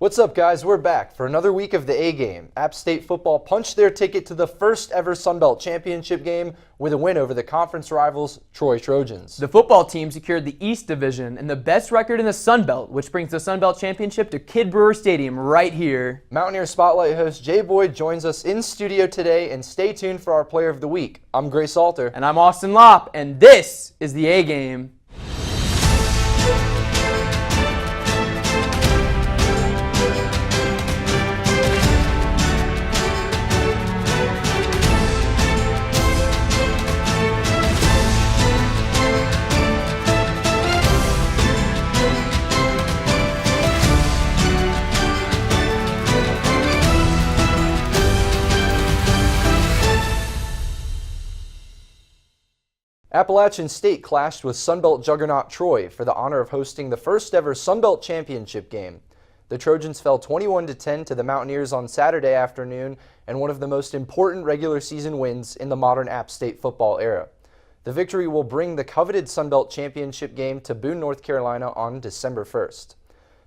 What's up, guys? We're back for another week of the A-Game. App State football punched their ticket to the first ever Sun Belt Championship game with a win over the conference rivals, Troy Trojans. The football team secured the East Division and the best record in the Sun Belt, which brings the Sun Belt Championship to Kid Brewer Stadium right here. Mountaineer Spotlight host Jay Boyd joins us in studio today, and stay tuned for our Player of the Week. I'm Gray Salter. And I'm Austin Lopp, and this is the A-Game. Appalachian State clashed with Sun Belt juggernaut Troy for the honor of hosting the first ever Sun Belt Championship game. The Trojans fell 21-10 to the Mountaineers on Saturday afternoon, and one of the most important regular season wins in the modern App State football era. The victory will bring the coveted Sun Belt Championship game to Boone, North Carolina on December 1st.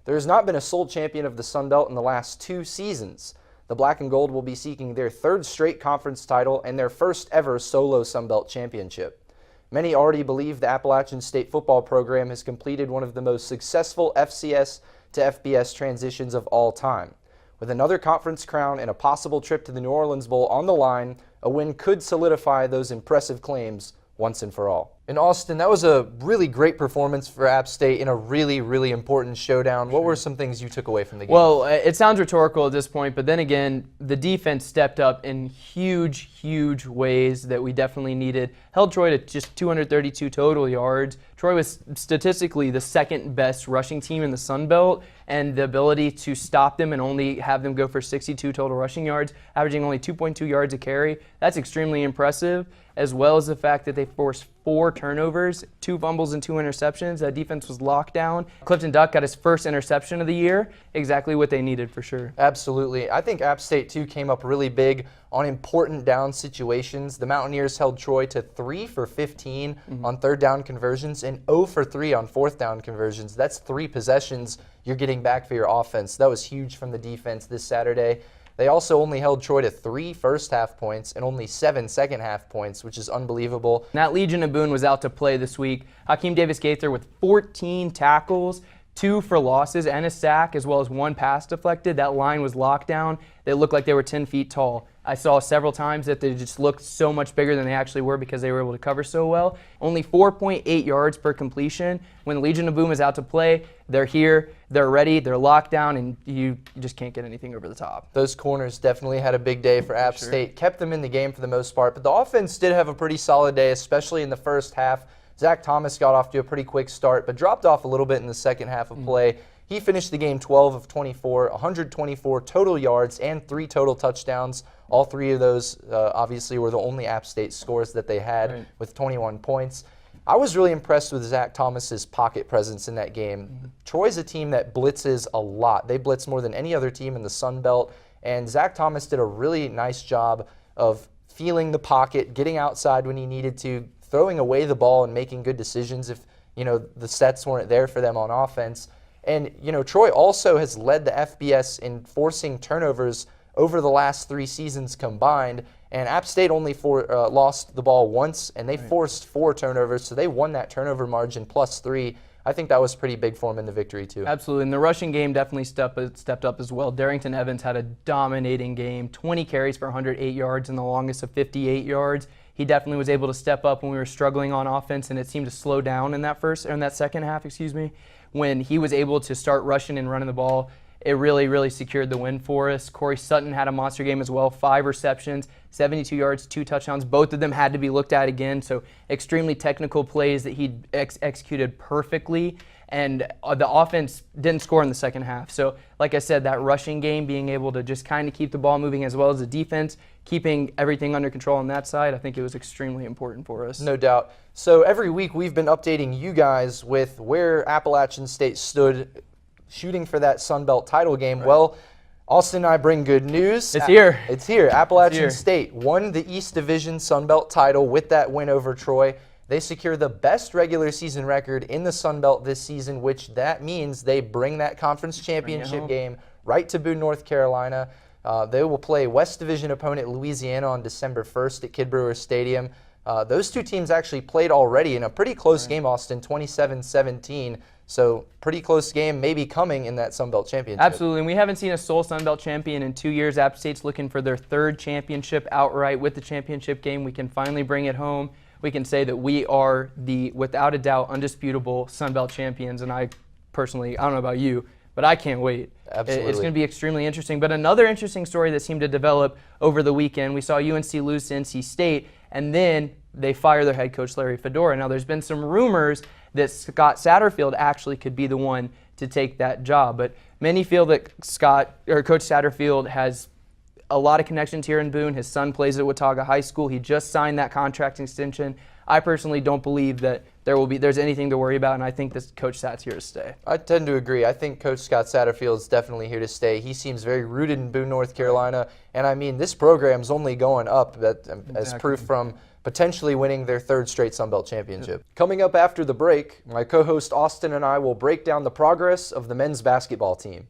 There has not been a sole champion of the Sun Belt in the last 2 seasons. The Black and Gold will be seeking their 3rd straight conference title and their first ever solo Sun Belt Championship. Many already believe the Appalachian State football program has completed one of the most successful FCS to FBS transitions of all time. With another conference crown and a possible trip to the New Orleans Bowl on the line, a win could solidify those impressive claims once and for all. In Austin, that was a really great performance for App State in a really important showdown. What were some things you took away from the game? Well, it sounds rhetorical at this point, but then again, the defense stepped up in huge ways that we definitely needed. Held Troy to just 232 total yards. Troy was statistically the 2nd best rushing team in the Sun Belt, and the ability to stop them and only have them go for 62 total rushing yards, averaging only 2.2 yards a carry, that's extremely impressive, as well as the fact that they forced 4 turnovers, 2 fumbles and 2 interceptions. That defense was locked down. Clifton Duck got his first interception of the year. Exactly what they needed for sure. Absolutely. I think App State, too, came up really big on important down situations. The Mountaineers held Troy to 3 for 15 on 3rd down conversions and 0 for 3 on 4th down conversions. That's 3 possessions you're getting back for your offense. That was huge from the defense this Saturday. They also only held Troy to 3 first-half points and only 7 second-half points, which is unbelievable. That Legion of Boone was out to play this week. Hakeem Davis-Gaither with 14 tackles, 2 for losses and a sack, as well as 1 pass deflected. That line was locked down. They looked like they were 10 feet tall. I saw several times that they just looked so much bigger than they actually were because they were able to cover so well. Only 4.8 yards per completion. When the Legion of Boom is out to play, they're here, they're ready, they're locked down, and you just can't get anything over the top. Those corners definitely had a big day for App State. Kept them in the game for the most part, but the offense did have a pretty solid day, especially in the first half. Zach Thomas got off to a pretty quick start, but dropped off a little bit in the second half of play. He finished the game 12 of 24, 124 total yards, and 3 total touchdowns. All 3 of those obviously were the only App State scores that they had with 21 points. I was really impressed with Zach Thomas's pocket presence in that game. Troy's a team that blitzes a lot. They blitz more than any other team in the Sun Belt, and Zach Thomas did a really nice job of feeling the pocket, getting outside when he needed to, throwing away the ball and making good decisions if, the sets weren't there for them on offense. And, Troy also has led the FBS in forcing turnovers over the last 3 seasons combined, and App State only lost the ball once, and they forced 4 turnovers, so they won that turnover margin +3. I think that was pretty big for them in the victory, too. Absolutely, and the rushing game definitely stepped up as well. Darrington Evans had a dominating game, 20 carries for 108 yards and the longest of 58 yards. He definitely was able to step up when we were struggling on offense, and it seemed to slow down in that second half, when he was able to start rushing and running the ball. It really secured the win for us. Corey Sutton had a monster game as well, 5 receptions, 72 yards, 2 touchdowns. Both of them had to be looked at again, so extremely technical plays that he executed perfectly. And the offense didn't score in the second half. So, like I said, that rushing game, being able to just kind of keep the ball moving, as well as the defense, keeping everything under control on that side, I think it was extremely important for us. No doubt. So every week we've been updating you guys with where Appalachian State stood shooting for that Sun Belt title game. Well, Austin and I bring good news. It's here. It's here. Appalachian State won the East Division Sun Belt title with that win over Troy. They secure the best regular season record in the Sun Belt this season, which that means they bring that conference championship game right to Boone, North Carolina. They will play West Division opponent Louisiana on December 1st at Kid Brewer Stadium. Those two teams actually played already in a pretty close game, Austin, 27-17. So pretty close game, maybe coming in that Sun Belt Championship. Absolutely, and we haven't seen a sole Sun Belt champion in 2 years. App State's looking for their third championship outright. With the championship game, we can finally bring it home. We can say that we are the, without a doubt, undisputable Sun Belt champions, and I personally, I don't know about you, but I can't wait. Absolutely. It's going to be extremely interesting. But another interesting story that seemed to develop over the weekend, we saw UNC lose to NC State, and then they fire their head coach, Larry Fedora. Now, there's been some rumors that Scott Satterfield actually could be the one to take that job, but many feel that Coach Satterfield has a lot of connections here in Boone. His son plays at Watauga High School. He just signed that contract extension. I personally don't believe that there's anything to worry about, and I think this Coach Sat's here to stay. I tend to agree. I think Coach Scott Satterfield is definitely here to stay. He seems very rooted in Boone, North Carolina, and I mean, this program's only going up, as proof from potentially winning their third straight Sun Belt championship. Coming up after the break, my co-host Austin and I will break down the progress of the men's basketball team.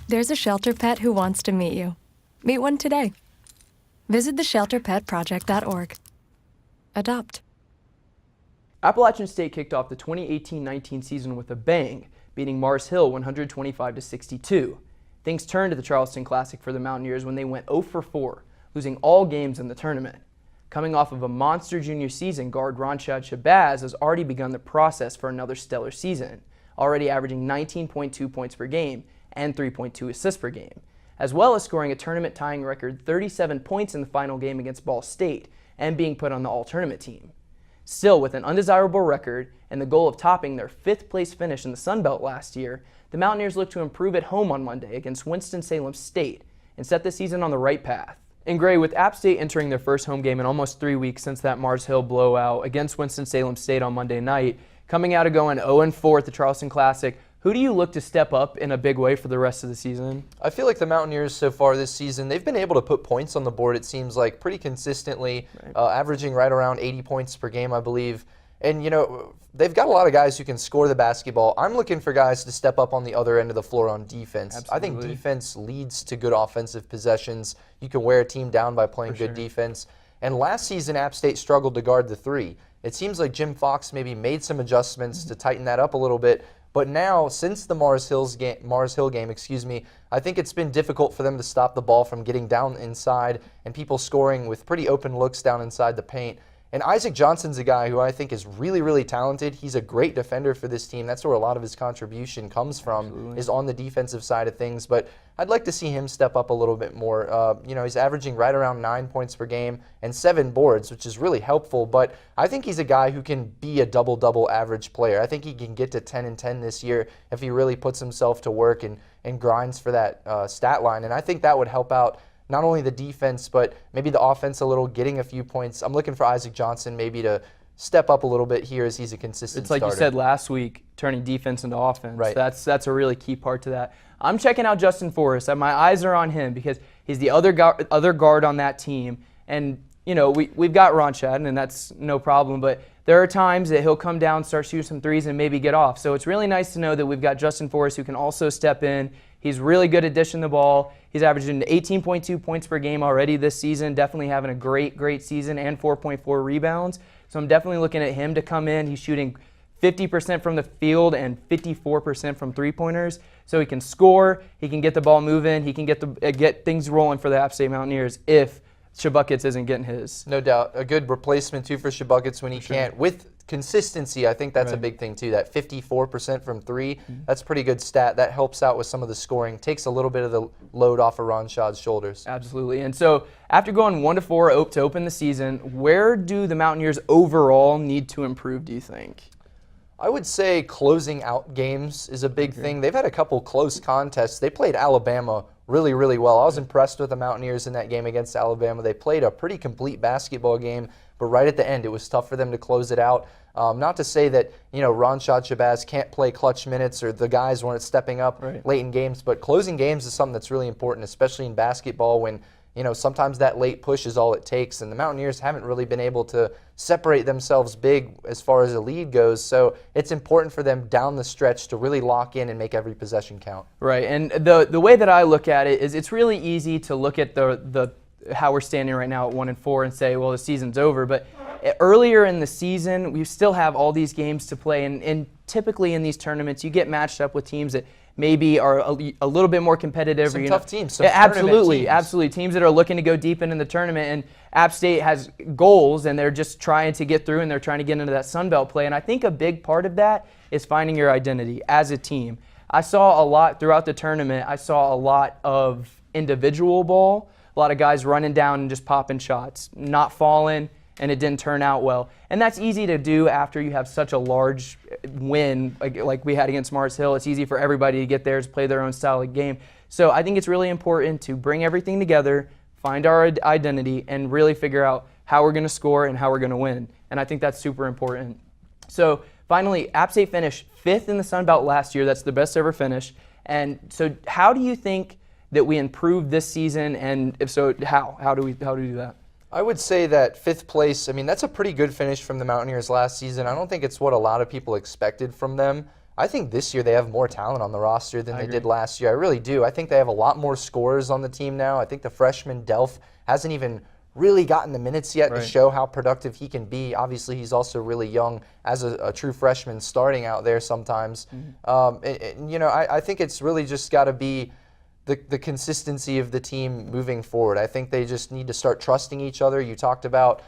There's a shelter pet who wants to meet you. Meet one today. Visit theshelterpetproject.org. Adopt. Appalachian State kicked off the 2018-19 season with a bang, beating Mars Hill 125-62. Things turned at the Charleston Classic for the Mountaineers when they went 0 for 4, losing all games in the tournament. Coming off of a monster junior season, guard Ronshad Shabazz has already begun the process for another stellar season, already averaging 19.2 points per game and 3.2 assists per game, as well as scoring a tournament-tying record 37 points in the final game against Ball State and being put on the all-tournament team. Still, with an undesirable record and the goal of topping their 5th-place finish in the Sun Belt last year, the Mountaineers look to improve at home on Monday against Winston-Salem State and set the season on the right path. And Gray, with App State entering their first home game in almost 3 weeks since that Mars Hill blowout against Winston-Salem State on Monday night, coming out of going 0-4 at the Charleston Classic, who do you look to step up in a big way for the rest of the season? I feel like the Mountaineers so far this season, they've been able to put points on the board, it seems like, pretty consistently, averaging right around 80 points per game, I believe. And, you know, they've got a lot of guys who can score the basketball. I'm looking for guys to step up on the other end of the floor on defense. Absolutely. I think defense leads to good offensive possessions. You can wear a team down by playing good defense. And last season, App State struggled to guard the three. It seems like Jim Fox maybe made some adjustments to tighten that up a little bit. But now, since the Mars Hill game, I think it's been difficult for them to stop the ball from getting down inside and people scoring with pretty open looks down inside the paint. And Isaac Johnson's a guy who I think is really, really talented. He's a great defender for this team. That's where a lot of his contribution comes from, is on the defensive side of things. But I'd like to see him step up a little bit more. You know, he's averaging right around 9 points per game and 7 boards, which is really helpful. But I think he's a guy who can be a double-double average player. I think he can get to 10 and 10 this year if he really puts himself to work and grinds for that stat line. And I think that would help out not only the defense, but maybe the offense a little, getting a few points. I'm looking for Isaac Johnson maybe to step up a little bit here as he's a consistent starter. It's like you said last week, turning defense into offense. Right. That's a really key part to that. I'm checking out Justin Forrest. My eyes are on him because he's the other guard on that team. And, you know, we've got Ronshad, and that's no problem, but there are times that he'll come down, start shooting some threes, and maybe get off. So it's really nice to know that we've got Justin Forrest who can also step in. He's really good at dishing the ball. He's averaging 18.2 points per game already this season, definitely having a great season, and 4.4 rebounds. So I'm definitely looking at him to come in. He's shooting 50% from the field and 54% from three-pointers. So he can score, he can get the ball moving, he can get things rolling for the App State Mountaineers if Shabuckets isn't getting his. No doubt. A good replacement, too, for Shabuckets when he can't. With consistency, I think that's a big thing, too. That 54% from three, that's a pretty good stat. That helps out with some of the scoring. Takes a little bit of the load off of Ronshad's shoulders. Absolutely. And so after going 1-4 to open the season, where do the Mountaineers overall need to improve, do you think? I would say closing out games is a big thing. They've had a couple close contests. They played Alabama really, really well. I was impressed with the Mountaineers in that game against Alabama. They played a pretty complete basketball game, but right at the end, it was tough for them to close it out. Not to say that, Ronshad Shabazz can't play clutch minutes or the guys weren't stepping up late in games, but closing games is something that's really important, especially in basketball when, sometimes that late push is all it takes, and the Mountaineers haven't really been able to separate themselves big as far as a lead goes, so it's important for them down the stretch to really lock in and make every possession count. Right, and the way that I look at it is it's really easy to look at the how we're standing right now at 1-4 and say, well, the season's over, but earlier in the season, we still have all these games to play, and typically in these tournaments, you get matched up with teams that maybe are a little bit more competitive. Some or, tough teams. Some absolutely. Teams that are looking to go deep into the tournament, and App State has goals, and they're just trying to get through, and they're trying to get into that Sun Belt play, and I think a big part of that is finding your identity as a team. I saw a lot throughout the tournament. I saw a lot of individual ball, a lot of guys running down and just popping shots, not falling, and it didn't turn out well. And that's easy to do after you have such a large win like we had against Mars Hill. It's easy for everybody to get there, to play their own style of game. So I think it's really important to bring everything together, find our identity, and really figure out how we're going to score and how we're going to win. And I think that's super important. So finally, App State finished 5th in the Sun Belt last year. That's the best ever finish. And so how do you think that we improved this season, and if so, how do we do that? I would say that 5th place, that's a pretty good finish from the Mountaineers last season. I don't think it's what a lot of people expected from them. I think this year they have more talent on the roster than they did last year. I really do. I think they have a lot more scorers on the team now. I think the freshman Delph hasn't even really gotten the minutes yet to show how productive he can be. Obviously, he's also really young as a true freshman starting out there sometimes. I think it's really just got to be the consistency of the team moving forward. I think they just need to start trusting each other. You talked about,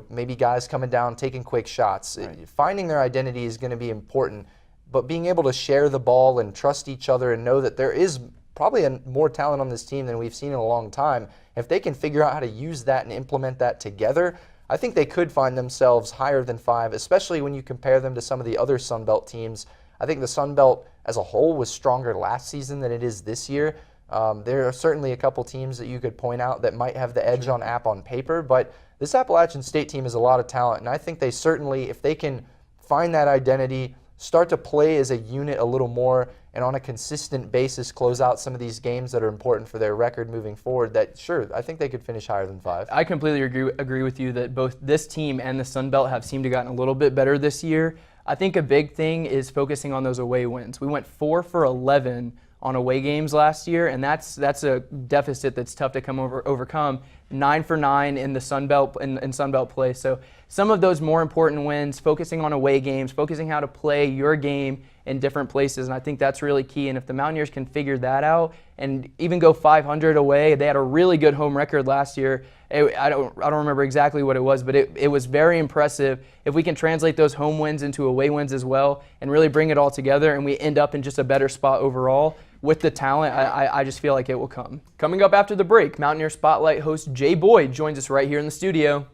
maybe guys coming down, taking quick shots. Finding their identity is going to be important, but being able to share the ball and trust each other and know that there is probably more talent on this team than we've seen in a long time. If they can figure out how to use that and implement that together, I think they could find themselves higher than 5, especially when you compare them to some of the other Sun Belt teams. I think the Sun Belt as a whole was stronger last season than it is this year. There are certainly a couple teams that you could point out that might have the edge on App on paper, but this Appalachian State team has a lot of talent, and I think they certainly, if they can find that identity, start to play as a unit a little more, and on a consistent basis close out some of these games that are important for their record moving forward, that sure, I think they could finish higher than 5. I completely agree with you that both this team and the Sun Belt have seemed to gotten a little bit better this year. I think a big thing is focusing on those away wins. We went 4 for 11 on away games last year, and that's a deficit that's tough to overcome. 9 for 9 in the Sun Belt in Sun Belt play. So some of those more important wins, focusing on away games, focusing how to play your game in different places, and I think that's really key. And if the Mountaineers can figure that out and even go 500 away, they had a really good home record last year. I don't remember exactly what it was, but it was very impressive. If we can translate those home wins into away wins as well and really bring it all together, and we end up in just a better spot overall with the talent, I just feel like it will come. Coming up after the break, Mountaineer Spotlight host Jay Boyd joins us right here in the studio.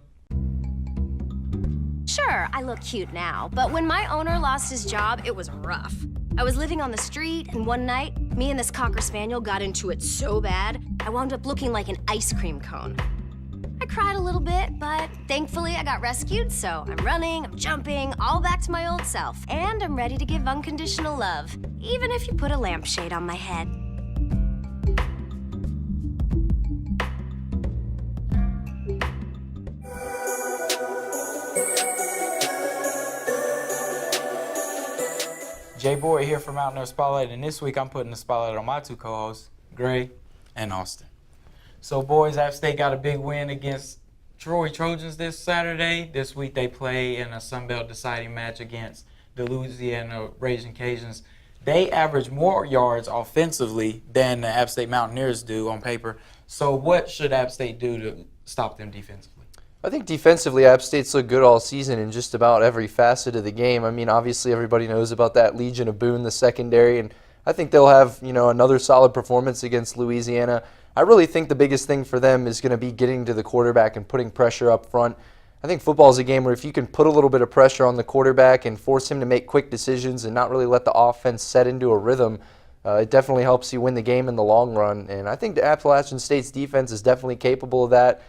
Sure, I look cute now, but when my owner lost his job, it was rough. I was living on the street, and one night, me and this Cocker Spaniel got into it so bad, I wound up looking like an ice cream cone. I cried a little bit, but thankfully I got rescued, so I'm running, I'm jumping, all back to my old self, and I'm ready to give unconditional love, even if you put a lampshade on my head. Jay Boyd here for Mountaineer Spotlight, and this week I'm putting the spotlight on my two co-hosts, Gray and Austen. So boys, App State got a big win against Troy Trojans this Saturday. This week they play in a Sun Belt deciding match against the Louisiana Raging Cajuns. They average more yards offensively than the App State Mountaineers do on paper. So what should App State do to stop them defensively? I think defensively, App State's looked good all season in just about every facet of the game. Obviously everybody knows about that Legion of Boone, the secondary, and I think they'll have, another solid performance against Louisiana. I really think the biggest thing for them is going to be getting to the quarterback and putting pressure up front. I think football is a game where if you can put a little bit of pressure on the quarterback and force him to make quick decisions and not really let the offense set into a rhythm, it definitely helps you win the game in the long run. And I think the Appalachian State's defense is definitely capable of that.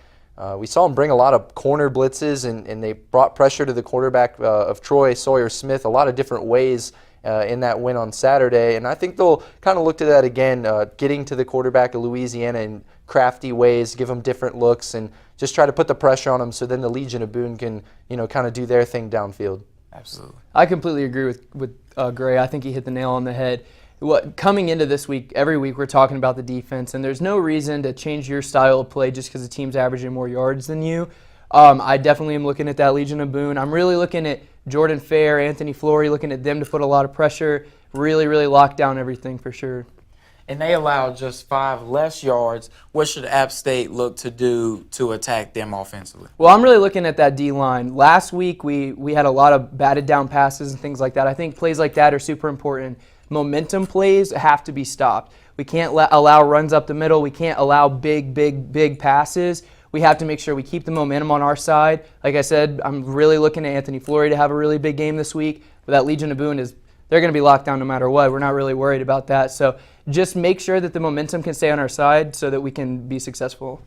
We saw him bring a lot of corner blitzes, and they brought pressure to the quarterback of Troy, Sawyer Smith, a lot of different ways in that win on Saturday. And I think they'll kind of look to that again, getting to the quarterback of Louisiana in crafty ways, give him different looks, and just try to put the pressure on him so then the Legion of Boone can, kind of do their thing downfield. Absolutely. I completely agree with Gray. I think he hit the nail on the head. Coming into this week, every week we're talking about the defense, and there's no reason to change your style of play just because the team's averaging more yards than you. I definitely am looking at that Legion of Boone. I'm really looking at Jordan Fair, Anthony Flory, looking at them to put a lot of pressure, really, really lock down everything for sure. And they allowed just 5 less yards. What should App State look to do to attack them offensively? Well, I'm really looking at that D-line. Last week we had a lot of batted down passes and things like that. I think plays like that are super important. Momentum plays have to be stopped. We can't allow runs up the middle. We can't allow big passes. We have to make sure we keep the momentum on our side. Like I said, I'm really looking at Anthony Flory to have a really big game this week. But that Legion of Boone they're going to be locked down no matter what. We're not really worried about that. So just make sure that the momentum can stay on our side so that we can be successful.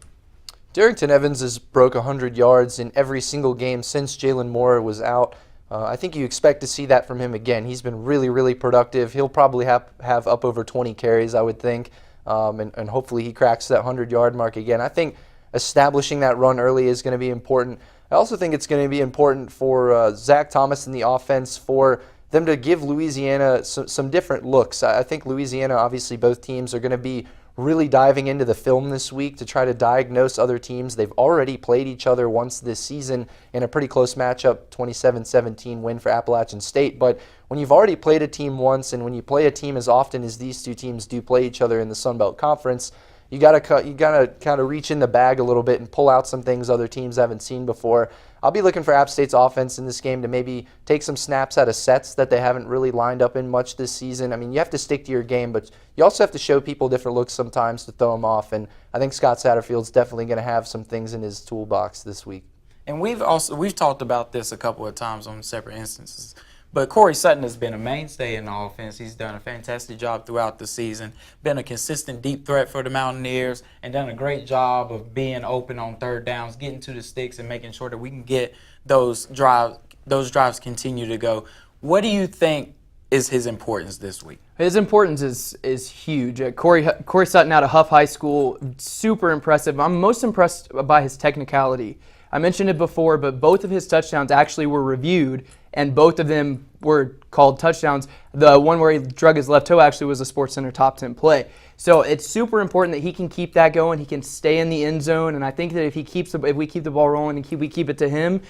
Darrington Evans has broke 100 yards in every single game since Jalen Moore was out. I think you expect to see that from him again. He's been really, really productive. He'll probably have up over 20 carries, I would think, and hopefully he cracks that 100-yard mark again. I think establishing that run early is going to be important. I also think it's going to be important for Zach Thomas and the offense for them to give Louisiana some different looks. I think Louisiana, obviously both teams are going to be really diving into the film this week to try to diagnose other teams. They've already played each other once this season in a pretty close matchup, 27-17 win for Appalachian State. But when you've already played a team once and when you play a team as often as these two teams do play each other in the Sun Belt Conference, you gotta kind of reach in the bag a little bit and pull out some things other teams haven't seen before. I'll be looking for App State's offense in this game to maybe take some snaps out of sets that they haven't really lined up in much this season. I mean, you have to stick to your game, but you also have to show people different looks sometimes to throw them off. And I think Scott Satterfield's definitely going to have some things in his toolbox this week. And we've talked about this a couple of times on separate instances. But Corey Sutton has been a mainstay in the offense. He's done a fantastic job throughout the season, been a consistent deep threat for the Mountaineers, and done a great job of being open on third downs, getting to the sticks, and making sure that we can get those drives continue to go. What do you think is his importance this week? His importance is huge. Corey Sutton out of Huff High School, super impressive. I'm most impressed by his technicality. I mentioned it before, but both of his touchdowns actually were reviewed, and both of them were called touchdowns. The one where he drug his left toe actually was a SportsCenter top 10 play. So it's super important that he can keep that going. He can stay in the end zone, and I think that if we keep the ball rolling and we keep it to him,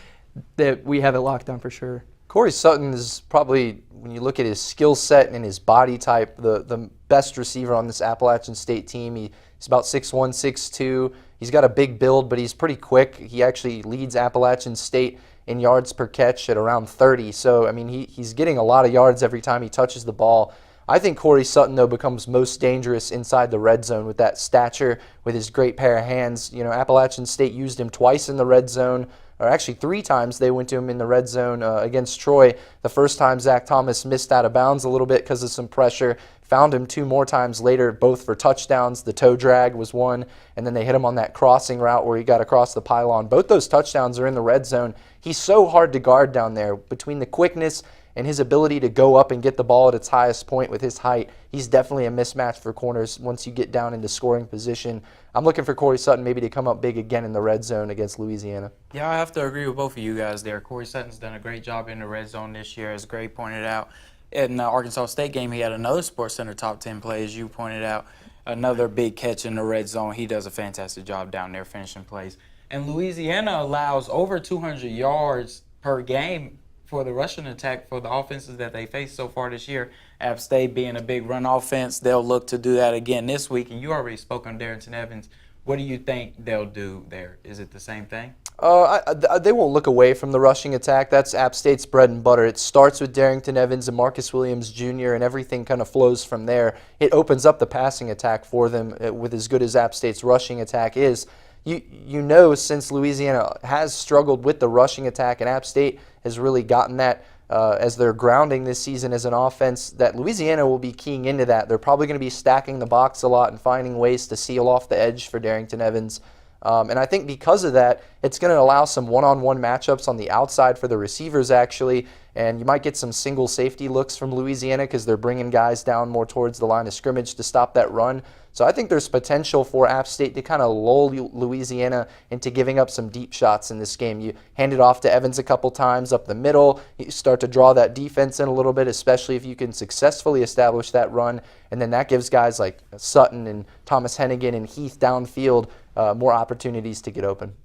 that we have it locked down for sure. Corey Sutton is probably, when you look at his skill set and his body type, the best receiver on this Appalachian State team. He's about 6'1", 6'2". He's got a big build, but he's pretty quick. He actually leads Appalachian State in yards per catch at around 30. So, I mean, he's getting a lot of yards every time he touches the ball. I think Corey Sutton, though, becomes most dangerous inside the red zone with that stature, with his great pair of hands. You know, Appalachian State used him twice in the red zone, or actually 3 times they went to him in the red zone against Troy. The first time Zach Thomas missed out of bounds a little bit because of some pressure. Found him 2 more times later, both for touchdowns. The toe drag was one, and then they hit him on that crossing route where he got across the pylon. Both those touchdowns are in the red zone. He's so hard to guard down there. Between the quickness and his ability to go up and get the ball at its highest point with his height, he's definitely a mismatch for corners once you get down into scoring position. I'm looking for Corey Sutton maybe to come up big again in the red zone against Louisiana. Yeah, I have to agree with both of you guys there. Corey Sutton's done a great job in the red zone this year, as Gray pointed out. In the Arkansas State game, he had another SportsCenter top 10 play, as you pointed out. Another big catch in the red zone. He does a fantastic job down there finishing plays. And Louisiana allows over 200 yards per game for the rushing attack for the offenses that they face so far this year. App State being a big run offense, they'll look to do that again this week. And you already spoke on Darrington Evans. What do you think they'll do there? Is it the same thing? They won't look away from the rushing attack. That's App State's bread and butter. It starts with Darrington Evans and Marcus Williams Jr., and everything kind of flows from there. It opens up the passing attack for them with as good as App State's rushing attack is. You know, since Louisiana has struggled with the rushing attack and App State has really gotten that as their grounding this season as an offense, that Louisiana will be keying into that. They're probably going to be stacking the box a lot and finding ways to seal off the edge for Darrington Evans. And I think because of that, it's going to allow some one-on-one matchups on the outside for the receivers, actually. And you might get some single safety looks from Louisiana because they're bringing guys down more towards the line of scrimmage to stop that run. So I think there's potential for App State to kind of lull Louisiana into giving up some deep shots in this game. You hand it off to Evans a couple times up the middle. You start to draw that defense in a little bit, especially if you can successfully establish that run. And then that gives guys like Sutton and Thomas Hennigan and Heath downfield more opportunities to get open.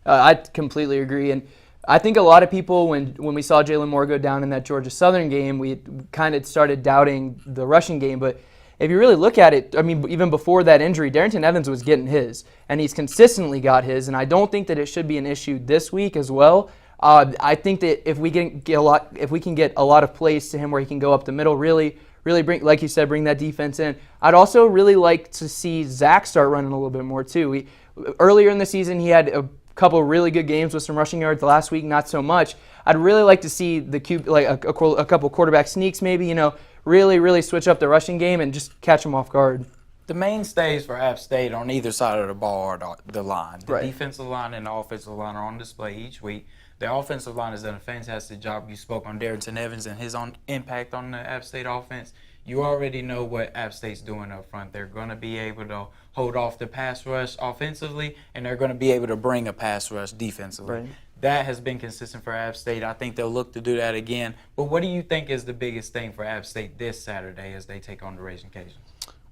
I completely agree. And I think a lot of people, when we saw Jalen Moore go down in that Georgia Southern game, we kind of started doubting the rushing game. But if you really look at it, I mean, even before that injury, Darrington Evans was getting his, and he's consistently got his. And I don't think that it should be an issue this week as well. I think that if we can get a lot of plays to him where he can go up the middle, really bring, like you said, bring that defense in. I'd also really like to see Zach start running a little bit more too. Earlier in the season, he had a couple of really good games with some rushing yards. Last week, not so much. I'd really like to see the a couple quarterback sneaks, maybe, really switch up the rushing game and just catch them off guard. The mainstays for App State on either side of the ball are the line. The Right. defensive line and the offensive line are on display each week. The offensive line has done a fantastic job. You spoke on Darrington Evans and his impact on the App State offense. You already know what App State's doing up front. They're going to be able to hold off the pass rush offensively, and they're going to be able to bring a pass rush defensively. Right. That has been consistent for App State. I think they'll look to do that again. But what do you think is the biggest thing for App State this Saturday as they take on the Raging Cajuns?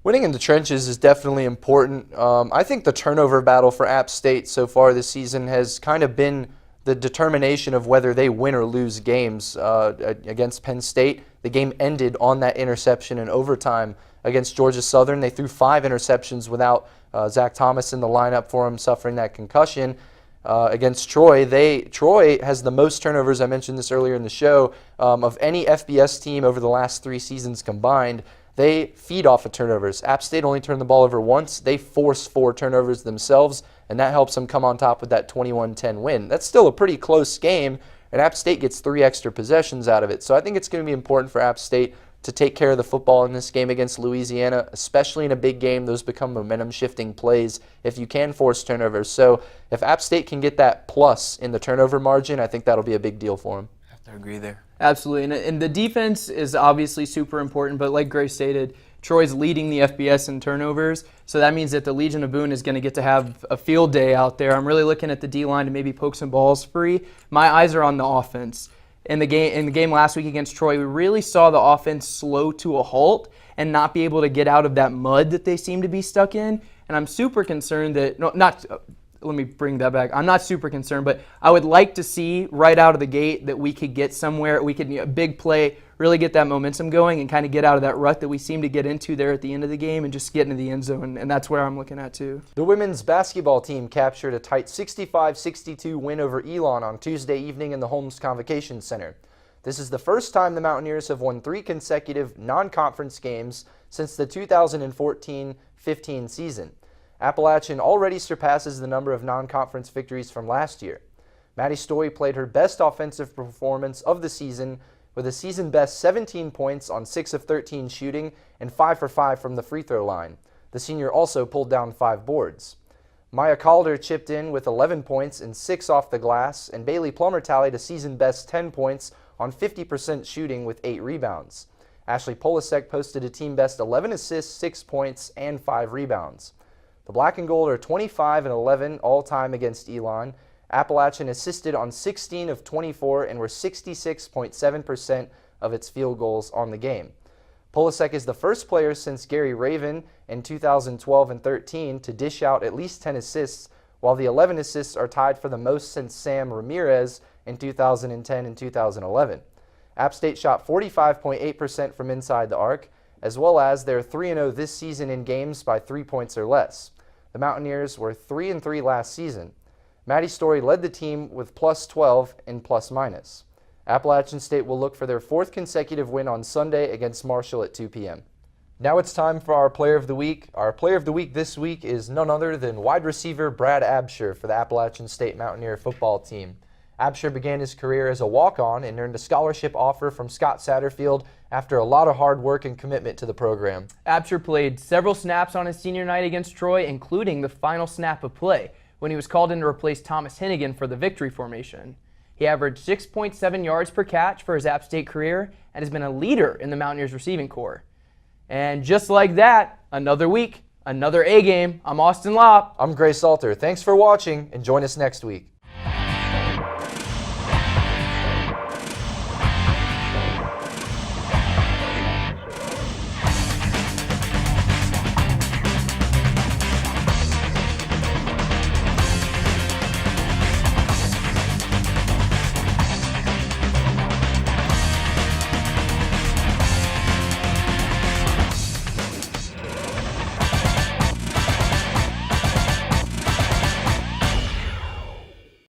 Winning in the trenches is definitely important. I think the turnover battle for App State so far this season has kind of been the determination of whether they win or lose games. Against Penn State, the game ended on that interception in overtime. Against Georgia Southern, they threw 5 interceptions without Zach Thomas in the lineup for him, suffering that concussion. Against Troy, Troy has the most turnovers, I mentioned this earlier in the show, of any FBS team over the last 3 seasons combined. They feed off of turnovers. App State only turned the ball over once. They force 4 turnovers themselves, and that helps them come on top with that 21-10 win. That's still a pretty close game, and App State gets 3 extra possessions out of it. So I think it's going to be important for App State to take care of the football in this game against Louisiana, especially in a big game. Those become momentum-shifting plays if you can force turnovers. So if App State can get that plus in the turnover margin, I think that'll be a big deal for them. I have to agree there. Absolutely, and the defense is obviously super important, but like Gray stated, Troy's leading the FBS in turnovers, so that means that the Legion of Boone is going to get to have a field day out there. I'm really looking at the D-line to maybe poke some balls free. My eyes are on the offense. In the game last week against Troy, we really saw the offense slow to a halt and not be able to get out of that mud that they seem to be stuck in, and I'm super concerned that, let me bring that back. I'm not super concerned, but I would like to see right out of the gate that we could get somewhere, we could, a big play, really get that momentum going and kind of get out of that rut that we seem to get into there at the end of the game and just get into the end zone, and that's where I'm looking at too. The women's basketball team captured a tight 65-62 win over Elon on Tuesday evening in the Holmes Convocation Center. This is the first time the Mountaineers have won 3 consecutive non-conference games since the 2014-15 season. Appalachian already surpasses the number of non-conference victories from last year. Maddie Story played her best offensive performance of the season with a season-best 17 points on 6 of 13 shooting and 5 for 5 from the free throw line. The senior also pulled down 5 boards. Maya Calder chipped in with 11 points and 6 off the glass, and Bailey Plummer tallied a season-best 10 points on 50% shooting with 8 rebounds. Ashley Polasek posted a team-best 11 assists, 6 points, and 5 rebounds. The Black and Gold are 25-11 all-time against Elon. Appalachian assisted on 16 of 24 and were 66.7% of its field goals on the game. Polasek is the first player since Gary Raven in 2012 and 13 to dish out at least 10 assists, while the 11 assists are tied for the most since Sam Ramirez in 2010 and 2011. App State shot 45.8% from inside the arc, as well as they're 3-0 this season in games by 3 points or less. The Mountaineers were 3-3 last season. Maddie Story led the team with plus 12 in plus-minus. Appalachian State will look for their 4th consecutive win on Sunday against Marshall at 2 p.m. Now it's time for our Player of the Week. Our Player of the Week this week is none other than wide receiver Brad Absher for the Appalachian State Mountaineer football team. Absher began his career as a walk-on and earned a scholarship offer from Scott Satterfield after a lot of hard work and commitment to the program. Absher played several snaps on his senior night against Troy, including the final snap of play. when he was called in to replace Thomas Hennigan for the victory formation. He averaged 6.7 yards per catch for his App State career and has been a leader in the Mountaineers receiving corps. And just like that, another week, another A game. I'm Austin Lopp. I'm Gray Salter. Thanks for watching, and join us next week.